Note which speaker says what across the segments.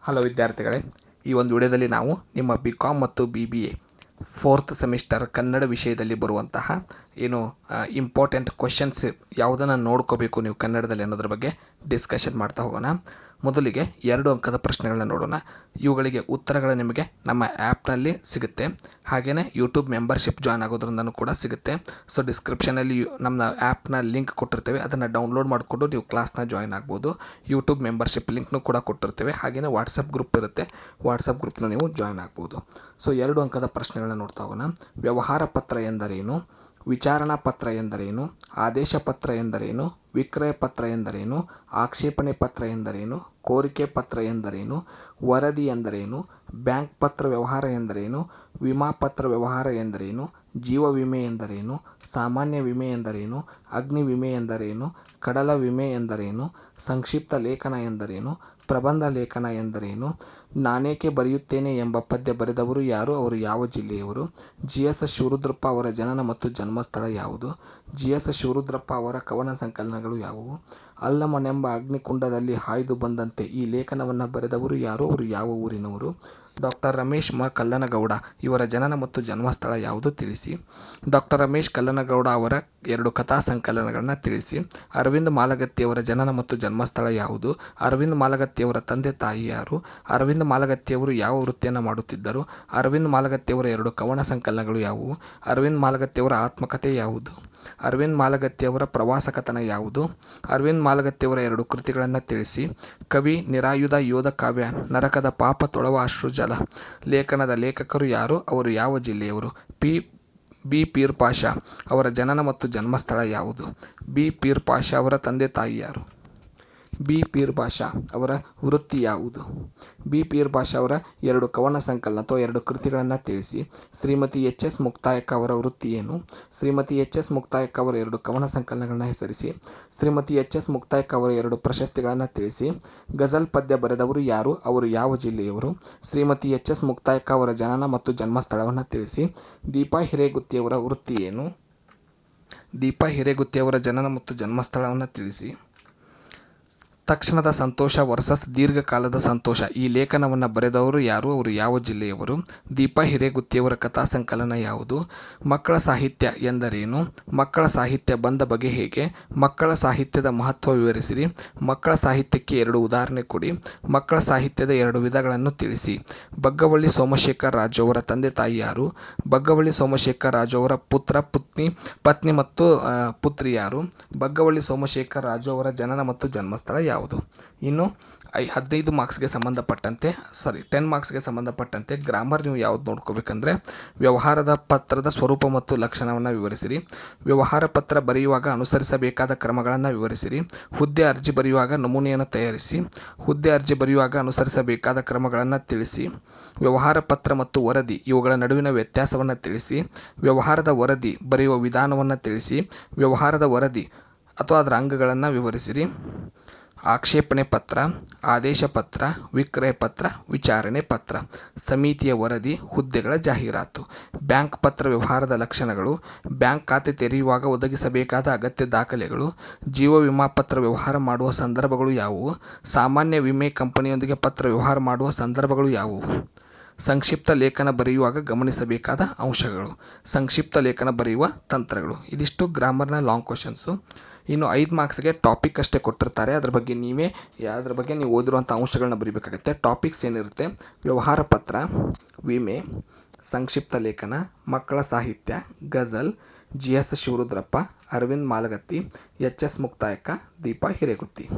Speaker 1: Hello ವಿದ್ಯಾರ್ಥಿಗಳೇ, ಈ ಒಂದು ವಿಡಿಯೋದಲ್ಲಿ ನಾವು ನಿಮ್ಮ BCom ಮತ್ತು BBA 4th ಸೆಮಿಸ್ಟರ್ ಕನ್ನಡ ವಿಷಯದಲ್ಲಿ ಬರುವಂತಹ ಇಂಪಾರ್ಟೆಂಟ್ ಕ್ವೆಶ್ಚನ್ಸ್ ಯಾವುದನ್ನು ನೋಡ್ಕೋಬೇಕು ನೀವು ಕನ್ನಡದಲ್ಲಿ ಅನ್ನೋದ್ರ ಬಗ್ಗೆ ಡಿಸ್ಕಷನ್ ಮಾಡ್ತಾ ಹೋಗೋಣ. ಮೊದಲಿಗೆ 2 ಅಂಕದ ಪ್ರಶ್ನೆಗಳನ್ನ ನೋಡೋಣ. ಇವುಗಳಿಗೆ ಉತ್ತರಗಳು ನಿಮಗೆ ನಮ್ಮ ಆ್ಯಪ್ನಲ್ಲಿ ಸಿಗುತ್ತೆ. ಹಾಗೆಯೇ ಯೂಟ್ಯೂಬ್ ಮೆಂಬರ್ಶಿಪ್ ಜಾಯ್ನ್ ಆಗೋದ್ರಿಂದನೂ ಕೂಡ ಸಿಗುತ್ತೆ. ಸೊ ಡಿಸ್ಕ್ರಿಪ್ಷನಲ್ಲಿ ನಮ್ಮ ಆ್ಯಪ್ನ ಲಿಂಕ್ ಕೊಟ್ಟಿರ್ತೇವೆ, ಅದನ್ನು ಡೌನ್ಲೋಡ್ ಮಾಡಿಕೊಂಡು ನೀವು ಕ್ಲಾಸ್ನ ಜಾಯ್ನ್ ಆಗ್ಬೋದು. ಯೂಟ್ಯೂಬ್ ಮೆಂಬರ್ಶಿಪ್ ಲಿಂಕ್ನೂ ಕೂಡ ಕೊಟ್ಟಿರ್ತೇವೆ. ಹಾಗೆಯೇ ವಾಟ್ಸಪ್ ಗ್ರೂಪ್ ಇರುತ್ತೆ, ವಾಟ್ಸಪ್ ಗ್ರೂಪ್ನ ನೀವು ಜಾಯ್ನ್ ಆಗ್ಬೋದು. ಸೊ 2 ಅಂಕದ ಪ್ರಶ್ನೆಗಳನ್ನ ನೋಡ್ತಾ ಹೋಗೋಣ. ವ್ಯವಹಾರ ಪತ್ರ ಎಂದರೇನು? ವಿಚಾರಣಾ ಪತ್ರ ಎಂದರೇನು? ಆದೇಶ ಪತ್ರ ಎಂದರೇನು? ವಿಕ್ರಯ ಪತ್ರ ಎಂದರೇನು? ಆಕ್ಷೇಪಣೆ ಪತ್ರ ಎಂದರೇನು? ಕೋರಿಕೆ ಪತ್ರ ಎಂದರೇನು? ವರದಿ ಎಂದರೇನು? ಬ್ಯಾಂಕ್ ಪತ್ರ ವ್ಯವಹಾರ ಎಂದರೇನು? ವಿಮಾ ಪತ್ರ ವ್ಯವಹಾರ ಎಂದರೇನು? ಜೀವ ವಿಮೆ ಎಂದರೇನು? ಸಾಮಾನ್ಯ ವಿಮೆ ಎಂದರೇನು? ಅಗ್ನಿ ವಿಮೆ ಎಂದರೇನು? ಕಡಲ ವಿಮೆ ಎಂದರೇನು? ಸಂಕ್ಷಿಪ್ತ ಲೇಖನ ಎಂದರೇನು? ಪ್ರಬಂಧ ಲೇಖನ ಎಂದರೇನು? ನಾನೇಕೆ ಬರೆಯುತ್ತೇನೆ ಎಂಬ ಪದ್ಯ ಬರೆದವರು ಯಾರು? ಅವರು ಯಾವ ಜಿಲ್ಲೆಯವರು? GS ಶಿವರುದ್ರಪ್ಪ ಅವರ ಜನನ ಮತ್ತು ಜನ್ಮಸ್ಥಳ ಯಾವುದು? GS ಶಿವರುದ್ರಪ್ಪ ಅವರ ಕವನ ಸಂಕಲನಗಳು ಯಾವುವು? ಅಲ್ಲಮನೆಂಬ ಅಗ್ನಿಕುಂಡದಲ್ಲಿ ಹಾಯ್ದು ಬಂದಂತೆ ಈ ಲೇಖನವನ್ನು ಬರೆದವರು ಯಾರು? ಅವರು ಯಾವ ಊರಿನವರು? ಡಾಕ್ಟರ್ ರಮೇಶ್ ಕಲ್ಲನಗೌಡ ಇವರ ಜನನ ಮತ್ತು ಜನ್ಮಸ್ಥಳ ಯಾವುದು ತಿಳಿಸಿ. ಡಾಕ್ಟರ್ ರಮೇಶ್ ಕಲ್ಲನಗೌಡ ಅವರ 2 ಕಥಾ ಸಂಕಲನಗಳನ್ನು ತಿಳಿಸಿ. ಅರವಿಂದ್ ಮಾಲಗತ್ತಿಯವರ ಜನನ ಮತ್ತು ಜನ್ಮಸ್ಥಳ ಯಾವುದು? ಅರವಿಂದ್ ಮಾಲಗತ್ತಿಯವರ ತಂದೆ ತಾಯಿ ಯಾರು? ಅರವಿಂದ್ ಮಾಲಗತ್ತಿಯವರು ಯಾವ ವೃತ್ತಿಯನ್ನು ಮಾಡುತ್ತಿದ್ದರು? ಅರವಿಂದ್ ಮಾಲಗತ್ತಿಯವರ 2 ಕವನ ಸಂಕಲನಗಳು ಯಾವುವು? ಅರವಿಂದ್ ಮಾಲಗತ್ತಿಯವರ ಆತ್ಮಕಥೆ ಯಾವುದು? ಅರವಿಂದ್ ಮಾಲಗತ್ತಿಯವರ ಪ್ರವಾಸ ಕಥನ ಯಾವುದು? ಅರವಿಂದ್ ಮಾಲಗತ್ತಿಯವರ 2 ಕೃತಿಗಳನ್ನು ತಿಳಿಸಿ. ಕವಿ ನಿರಾಯುಧ ಯೋಧ ಕಾವ್ಯ ನರಕದ ಪಾಪ ತೊಳವ ಅಶ್ರುಜಲ ಲೇಖನದ ಲೇಖಕರು ಯಾರು? ಅವರು ಯಾವ ಜಿಲ್ಲೆಯವರು? ಬಿ ಪೀರ್ ಪಾಷಾ ಅವರ ಜನನ ಮತ್ತು ಜನ್ಮಸ್ಥಳ ಯಾವುದು? ಬಿ ಪೀರ್ ಪಾಷಾ ಅವರ ತಂದೆ ತಾಯಿ ಯಾರು? ಬಿ ಪೀರ್ ಪಾಷಾ ಅವರ ವೃತ್ತಿ ಯಾವುದು? ಬಿ ಪೀರ್ ಪಾಷಾ ಅವರ 2 ಕವನ ಸಂಕಲನ ಅಥವಾ 2 ಕೃತಿಗಳನ್ನು ತಿಳಿಸಿ. ಶ್ರೀಮತಿ HS ಮುಕ್ತಾಯಕ್ಕ ಅವರ ವೃತ್ತಿ ಏನು? ಶ್ರೀಮತಿ HS ಮುಕ್ತಾಯಕ್ಕ ಅವರ 2 ಕವನ ಸಂಕಲನಗಳನ್ನು ಹೆಸರಿಸಿ. ಶ್ರೀಮತಿ HS ಮುಕ್ತಾಯಕ್ಕ ಅವರ 2 ಪ್ರಶಸ್ತಿಗಳನ್ನು ತಿಳಿಸಿ. ಗಜಲ್ ಪದ್ಯ ಬರೆದವರು ಯಾರು? ಅವರು ಯಾವ ಜಿಲ್ಲೆಯವರು? ಶ್ರೀಮತಿ HS ಮುಕ್ತಾಯಕ್ಕ ಅವರ ಜನನ ಮತ್ತು ಜನ್ಮಸ್ಥಳವನ್ನು ತಿಳಿಸಿ. ದೀಪಾ ಹಿರೇಗುತ್ತಿಯವರ ವೃತ್ತಿ ಏನು? ದೀಪಾ ಹಿರೇಗುತ್ತಿಯವರ ಜನನ ಮತ್ತು ಜನ್ಮಸ್ಥಳವನ್ನು ತಿಳಿಸಿ. ತಕ್ಷಣದ ಸಂತೋಷ ವರ್ಸಸ್ ದೀರ್ಘಕಾಲದ ಸಂತೋಷ ಈ ಲೇಖನವನ್ನು ಬರೆದವರು ಯಾರು? ಅವರು ಯಾವ ಜಿಲ್ಲೆಯವರು? ದೀಪಾ ಹಿರೇಗುತ್ತಿಯವರ ಕಥಾ ಸಂಕಲನ ಯಾವುದು? ಮಕ್ಕಳ ಸಾಹಿತ್ಯ ಎಂದರೇನು? ಮಕ್ಕಳ ಸಾಹಿತ್ಯ ಬಂದ ಬಗೆ ಹೇಗೆ? ಮಕ್ಕಳ ಸಾಹಿತ್ಯದ ಮಹತ್ವ ವಿವರಿಸಿರಿ. ಮಕ್ಕಳ ಸಾಹಿತ್ಯಕ್ಕೆ 2 ಉದಾಹರಣೆ ಕೊಡಿ. ಮಕ್ಕಳ ಸಾಹಿತ್ಯದ 2 ವಿಧಗಳನ್ನು ತಿಳಿಸಿ. ಬಗ್ಗವಳ್ಳಿ ಸೋಮಶೇಖರ್ ರಾಜು ಅವರ ತಂದೆ ತಾಯಿ ಯಾರು? ಬಗ್ಗವಳ್ಳಿ ಸೋಮಶೇಖರ್ ರಾಜು ಅವರ ಪತ್ನಿ ಮತ್ತು ಪುತ್ರಿ ಯಾರು? ಬಗ್ಗವಳ್ಳಿ ಸೋಮಶೇಖರ್ ರಾಜು ಅವರ ಜನನ ಮತ್ತು ಜನ್ಮಸ್ಥಳ ಯಾವುದು? ಇನ್ನು 15 ಮಾರ್ಕ್ಸ್ಗೆ ಸಂಬಂಧಪಟ್ಟಂತೆ 10 ಮಾರ್ಕ್ಸ್ಗೆ ಸಂಬಂಧಪಟ್ಟಂತೆ ಗ್ರಾಮರ್ ನೀವು ಯಾವ್ದು ನೋಡ್ಕೋಬೇಕಂದ್ರೆ, ವ್ಯವಹಾರದ ಪತ್ರದ ಸ್ವರೂಪ ಮತ್ತು ಲಕ್ಷಣವನ್ನು ವಿವರಿಸಿರಿ. ವ್ಯವಹಾರ ಪತ್ರ ಬರೆಯುವಾಗ ಅನುಸರಿಸಬೇಕಾದ ಕ್ರಮಗಳನ್ನು ವಿವರಿಸಿರಿ. ಹುದ್ದೆ ಅರ್ಜಿ ಬರೆಯುವಾಗ ನಮೂನೆಯನ್ನು ತಯಾರಿಸಿ. ಹುದ್ದೆ ಅರ್ಜಿ ಬರೆಯುವಾಗ ಅನುಸರಿಸಬೇಕಾದ ಕ್ರಮಗಳನ್ನು ತಿಳಿಸಿ. ವ್ಯವಹಾರ ಪತ್ರ ಮತ್ತು ವರದಿ ಇವುಗಳ ನಡುವಿನ ವ್ಯತ್ಯಾಸವನ್ನು ತಿಳಿಸಿ. ವ್ಯವಹಾರದ ವರದಿ ಬರೆಯುವ ವಿಧಾನವನ್ನು ತಿಳಿಸಿ. ವ್ಯವಹಾರದ ವರದಿ ಅಥವಾ ಅದರ ಅಂಗಗಳನ್ನು ವಿವರಿಸಿರಿ. ಆಕ್ಷೇಪಣೆ ಪತ್ರ, ಆದೇಶ ಪತ್ರ, ವಿಕ್ರಯ ಪತ್ರ, ವಿಚಾರಣೆ ಪತ್ರ, ಸಮಿತಿಯ ವರದಿ, ಹುದ್ದೆಗಳ ಜಾಹೀರಾತು. ಬ್ಯಾಂಕ್ ಪತ್ರ ವ್ಯವಹಾರದ ಲಕ್ಷಣಗಳು, ಬ್ಯಾಂಕ್ ಖಾತೆ ತೆರೆಯುವಾಗ ಒದಗಿಸಬೇಕಾದ ಅಗತ್ಯ ದಾಖಲೆಗಳು, ಜೀವ ವಿಮಾ ಪತ್ರ ವ್ಯವಹಾರ ಮಾಡುವ ಸಂದರ್ಭಗಳು ಯಾವುವು? ಸಾಮಾನ್ಯ ವಿಮೆ ಕಂಪನಿಯೊಂದಿಗೆ ಪತ್ರ ವ್ಯವಹಾರ ಮಾಡುವ ಸಂದರ್ಭಗಳು ಯಾವುವು? ಸಂಕ್ಷಿಪ್ತ ಲೇಖನ ಬರೆಯುವಾಗ ಗಮನಿಸಬೇಕಾದ ಅಂಶಗಳು, ಸಂಕ್ಷಿಪ್ತ ಲೇಖನ ಬರೆಯುವ ತಂತ್ರಗಳು. ಇದಿಷ್ಟು ಗ್ರಾಮರ್ನ ಲಾಂಗ್ ಕ್ವಶನ್ಸು. ಇನ್ನು 5 ಮಾರ್ಕ್ಸ್ಗೆ ಟಾಪಿಕ್ ಅಷ್ಟೇ ಕೊಟ್ಟಿರ್ತಾರೆ. ಅದ್ರ ಬಗ್ಗೆ ನೀವು ಓದಿರುವಂಥ ಅಂಶಗಳನ್ನ ಬರೀಬೇಕಾಗುತ್ತೆ. ಟಾಪಿಕ್ಸ್ ಏನಿರುತ್ತೆ: ವ್ಯವಹಾರ ಪತ್ರ, ವಿಮೆ, ಸಂಕ್ಷಿಪ್ತ ಲೇಖನ, ಮಕ್ಕಳ ಸಾಹಿತ್ಯ, ಗಜಲ್, GS ಶಿವರುದ್ರಪ್ಪ, ಅರವಿಂದ್ ಮಾಲಗತ್ತಿ, HS ಮುಕ್ತಾಯಕ್ಕ, ದೀಪಾ ಹಿರೇಗುತ್ತಿ,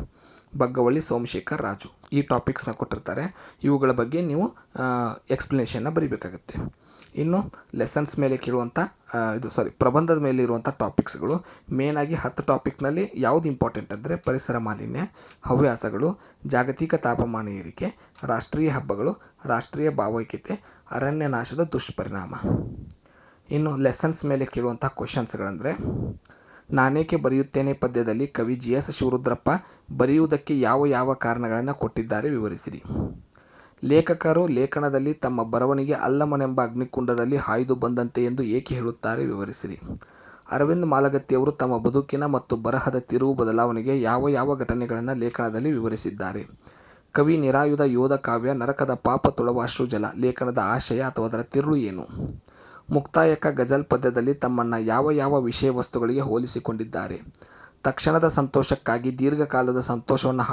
Speaker 1: ಬಗ್ಗವಳ್ಳಿ ಸೋಮಶೇಖರ್ ರಾಜು ಈ ಟಾಪಿಕ್ಸ್ನ ಕೊಟ್ಟಿರ್ತಾರೆ. ಇವುಗಳ ಬಗ್ಗೆ ನೀವು ಎಕ್ಸ್ಪ್ಲನೇಷನ್ನ ಬರೀಬೇಕಾಗುತ್ತೆ. ಇನ್ನು ಲೆಸನ್ಸ್ ಮೇಲೆ ಕೇಳುವಂಥ ಪ್ರಬಂಧದ ಮೇಲೆ ಇರುವಂಥ ಟಾಪಿಕ್ಸ್ಗಳು ಮೇನಾಗಿ 10 ಟಾಪಿಕ್ನಲ್ಲಿ ಯಾವುದು ಇಂಪಾರ್ಟೆಂಟ್ ಅಂದರೆ ಪರಿಸರ ಮಾಲಿನ್ಯ, ಹವ್ಯಾಸಗಳು, ಜಾಗತಿಕ ತಾಪಮಾನ ಏರಿಕೆ, ರಾಷ್ಟ್ರೀಯ ಹಬ್ಬಗಳು, ರಾಷ್ಟ್ರೀಯ ಭಾವೈಕ್ಯತೆ, ಅರಣ್ಯ ನಾಶದ ದುಷ್ಪರಿಣಾಮ. ಇನ್ನು ಲೆಸನ್ಸ್ ಮೇಲೆ ಕೇಳುವಂಥ ಕ್ವೆಶನ್ಸ್ಗಳಂದರೆ, ನಾನೇಕೆ ಬರೆಯುತ್ತೇನೆ ಪದ್ಯದಲ್ಲಿ ಕವಿ GS ಶಿವರುದ್ರಪ್ಪ ಬರೆಯುವುದಕ್ಕೆ ಯಾವ ಕಾರಣಗಳನ್ನು ಕೊಟ್ಟಿದ್ದಾರೆ ವಿವರಿಸಿರಿ. ಲೇಖಕರು ಲೇಖನದಲ್ಲಿ ತಮ್ಮ ಬರವಣಿಗೆ ಅಲ್ಲಮನೆಂಬ ಅಗ್ನಿಕುಂಡದಲ್ಲಿ ಹಾಯ್ದು ಬಂದಂತೆ ಎಂದು ಏಕೆ ಹೇಳುತ್ತಾರೆ ವಿವರಿಸಿರಿ. ಅರವಿಂದ್ ಮಾಲಗತ್ತಿಯವರು ತಮ್ಮ ಬದುಕಿನ ಮತ್ತು ಬರಹದ ತಿರುವು ಬದಲಾವಣೆಗೆ ಯಾವ ಘಟನೆಗಳನ್ನು ಲೇಖನದಲ್ಲಿ ವಿವರಿಸಿದ್ದಾರೆ. ಕವಿ ನಿರಾಯುಧ ಯೋಧ ಕಾವ್ಯ ನರಕದ ಪಾಪ ತೊಳವ ಅಶ್ರುಜಲ ಲೇಖನದ ಆಶಯ ಅಥವಾ ಅದರ ತಿರುಳು ಏನು? ಮುಕ್ತಾಯಕ ಗಜಲ್ ಪದ್ಯದಲ್ಲಿ ತಮ್ಮನ್ನು ಯಾವ ಯಾವ ವಿಷಯ ವಸ್ತುಗಳಿಗೆ ಹೋಲಿಸಿಕೊಂಡಿದ್ದಾರೆ? ತಕ್ಷಣದ ಸಂತೋಷಕ್ಕಾಗಿ ದೀರ್ಘಕಾಲದ ಸಂತೋಷವನ್ನು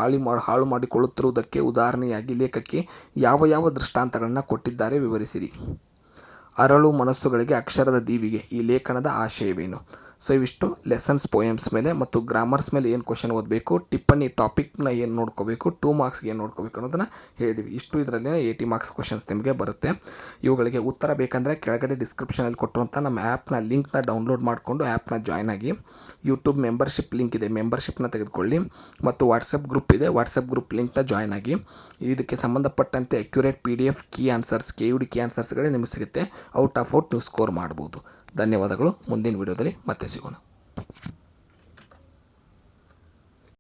Speaker 1: ಹಾಳು ಮಾಡಿಕೊಳ್ಳುತ್ತಿರುವುದಕ್ಕೆ ಉದಾಹರಣೆಯಾಗಿ ಲೇಖಕಿ ಯಾವ ಯಾವ ದೃಷ್ಟಾಂತಗಳನ್ನು ಕೊಟ್ಟಿದ್ದಾರೆ ವಿವರಿಸಿರಿ. ಅರಳು ಮನಸ್ಸುಗಳಿಗೆ ಅಕ್ಷರದ ದೀವಿಗೆ ಈ ಲೇಖನದ ಆಶಯವೇನು? ಸೊ ಇವಿಷ್ಟು ಲೆಸನ್ಸ್ ಪೋಯಮ್ಸ್ ಮೇಲೆ ಮತ್ತು ಗ್ರಾಮರ್ಸ್ ಮೇಲೆ ಏನು ಕ್ವಶನ್ ಓದಬೇಕು, ಟಿಪ್ಪಣಿ ಟಾಪಿಕ್ನ ಏನು ನೋಡ್ಕೋಬೇಕು, 2 ಮಾರ್ಕ್ಸ್ಗೆ ಏನು ನೋಡ್ಕೋಬೇಕು ಅನ್ನೋದನ್ನು ಹೇಳಿದ್ವಿ. ಇಷ್ಟು ಇದರಲ್ಲಿ 80 ಮಾರ್ಕ್ಸ್ ಕ್ವಶನ್ಸ್ ನಿಮಗೆ ಬರುತ್ತೆ. ಇವುಗಳಿಗೆ ಉತ್ತರ ಬೇಕಂದರೆ ಕೆಳಗಡೆ ಡಿಸ್ಕ್ರಿಪ್ಷನಲ್ಲಿ ಕೊಟ್ಟಿರುವಂಥ ನಮ್ಮ ಆ್ಯಪ್ನ ಲಿಂಕ್ನ ಡೌನ್ಲೋಡ್ ಮಾಡಿಕೊಂಡು ಆ್ಯಪ್ನ ಜಾಯ್ನ್ ಆಗಿ. ಯೂಟ್ಯೂಬ್ ಮೆಂಬರ್ಶಿಪ್ ಲಿಂಕ್ ಇದೆ, ಮೆಂಬರ್ಶಿಪ್ನ ತೆಗೆದುಕೊಳ್ಳಿ. ಮತ್ತು ವಾಟ್ಸಪ್ ಗ್ರೂಪ್ ಇದೆ, ವಾಟ್ಸಪ್ ಗ್ರೂಪ್ ಲಿಂಕ್ನ ಜಾಯ್ನ್ ಆಗಿ. ಇದಕ್ಕೆ ಸಂಬಂಧಪಟ್ಟಂತೆ accurate PDF key answers, KUD key ಆನ್ಸರ್ಸ್ಗಳೇ ನಿಮಗೆ ಸಿಗುತ್ತೆ. ಔಟ್ ಆಫ್ ಔಟ್ ನೀವು ಸ್ಕೋರ್ ಮಾಡ್ಬೋದು. ಧನ್ಯವಾದಗಳು. ಮುಂದಿನ ವಿಡಿಯೋದಲ್ಲಿ ಮತ್ತೆ ಸಿಗೋಣ.